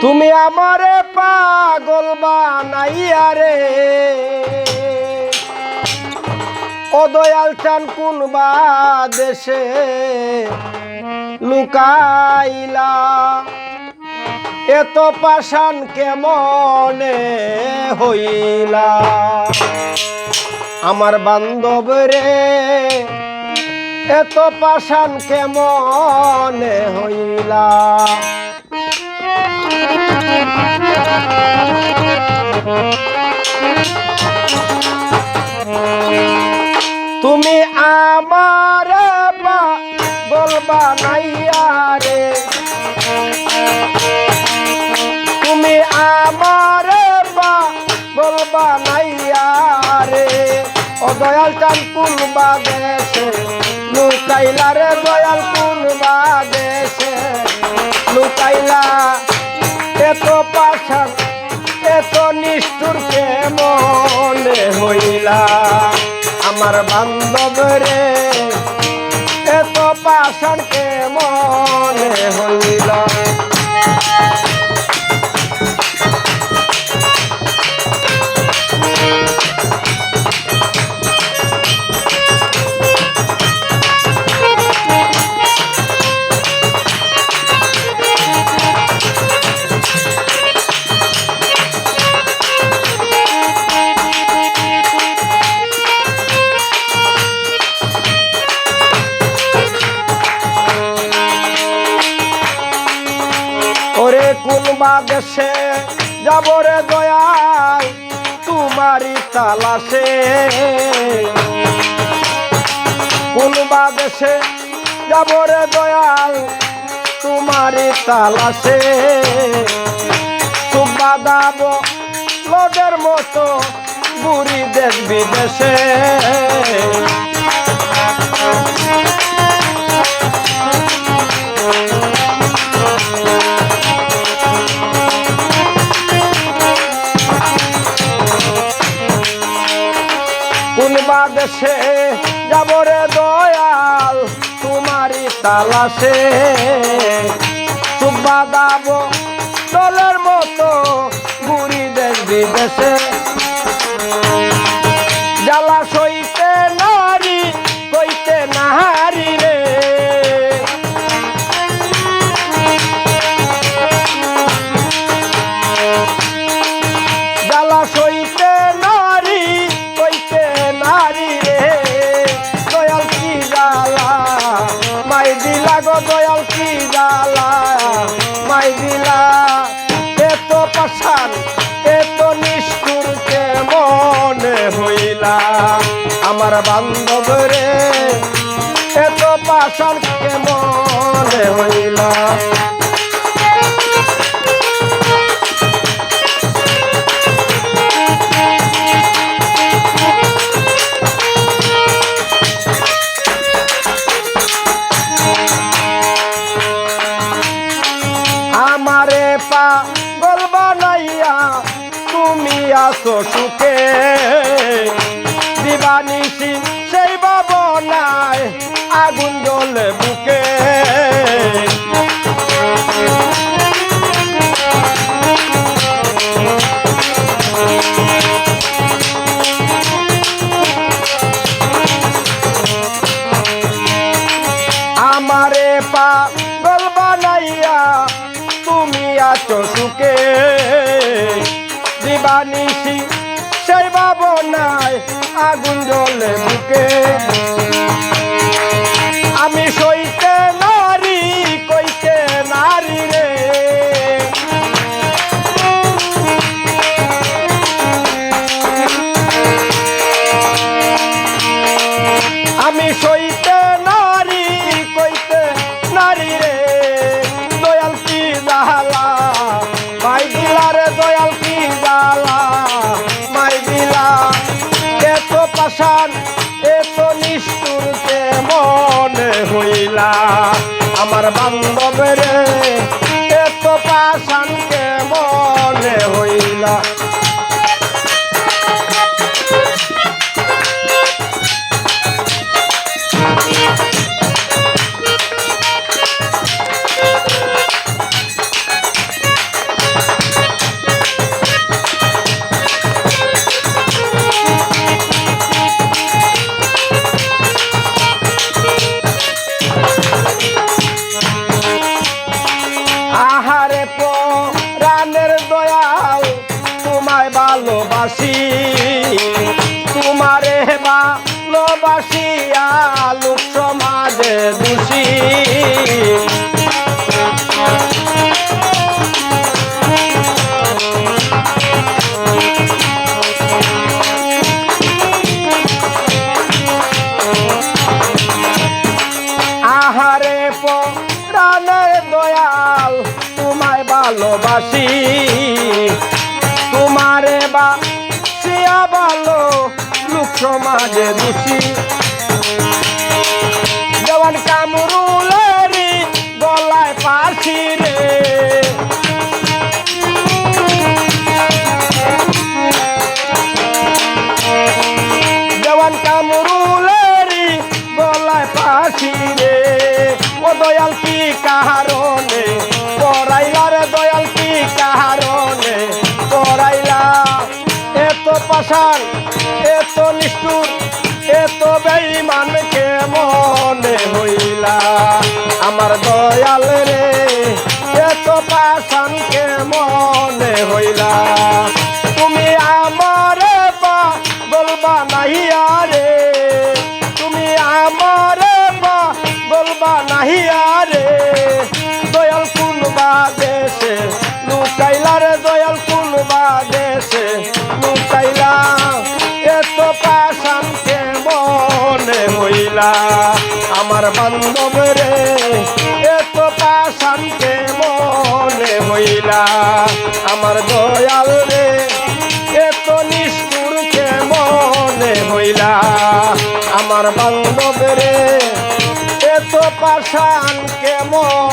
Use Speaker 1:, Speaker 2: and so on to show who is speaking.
Speaker 1: তুমি আমারে পাগল বানাইয়া রে ও দয়াল চান কোন বা দেশে লুকাইলা এত পাষাণ কেমনে হইলা আমার বান্ধব রে এত পাষাণ কেমনে হইলা তুমি আমার পাগল বানাইয়া রে তুমি আমার পাগল বানাইয়া রে ও দয়াল চান কোন বা দেশে লুকাইলা রে দয়াল কোন বা দেশে লুকাইলা এত পাষাণ এত নিষ্ঠুর কেমনে হইলা আমার বান্ধব রে এত পাষাণ কেমনে হইলা ওরে কোন বা দেশে যাব রে দয়াল তোমারই তালাশে কোন বা দেশে যাব রে দয়াল তোমারই তালাশে সুবা দাব লোদের মতো বুড়ি দেশ বিদেশে কোন বা দেশে যাব রে দয়াল তোমারই তালাশে সুবা দাব দলের মতো বুড়ি দেশ বিদেশে জ্বালা সইতে নারী কইতে নাহারি রে জ্বালা সইতে নারী কইতে নারী রে দয়াল কি জ্বালা মাই দিলা গো দয়াল কি জ্বালা মাই দিলা এত পাষাণ এত নিষ্ঠুর কেমনে হইলা আমার বান্ধব রে এত পাষাণ কেমনে হইলা আমারে পাগল বানাইয়া তুমি আসো সুখে দিবানিশি সেই ভাবনায় আগুন জ্বলে বুকে আমারে পাগল বানাইয়া তুমি আছো সুখে দিবানিশি সেই ভাবনায় আগুন জ্বলে বুকে আমি সইতে নারী কইতে নারী রে আমি সইতে নারী কইতে নারী রে দয়াল কি জ্বালা মাই দিলা রে দয়াল কি জ্বালা মাই দিলা এত পাষাণ এত নিষ্ঠুর কেমনে হইলা আমার বান্ধব রে এত পাষাণ কেমনে হইলা ভালোবাসি তোমারে ভালোবাসিয়া লোক সমাজে দোষী আহারে প্রাণে দয়াল তোমায় ভালোবাসি তোমারে বাসিয়া ভালো লোক সমাজে দোষী দেওয়ান কামরুলেরি গলায় ফাঁসি রে দেওয়ান কামরুলেরি গলায় ফাঁসি রে ও দয়াল কি কারণে পড়াইলা রে দয়াল কি কারণে পড়াইলা এত পাষাণ এত নিষ্ঠুর এত বেঈমানকে মনে হইলা আমার দয়াল রে এত পাষাণকে মনে হইলা তুমি আমারে পাগল বানাইয়া রে তুমি আমারে পাগল বানাইয়া রে দয়াল কোন বাদেশে লুকাইলা রে দয়াল কোন বাদেশে লুকাইলা এত পাষাণকে মনে হইলা আমার বান্ধব রে এত পাষাণকে মনে হইলা আমার দয়াল রে এত নিষ্ঠুরকে মনে হইলা আমার বান্ধব রে এত পাষাণকে মনে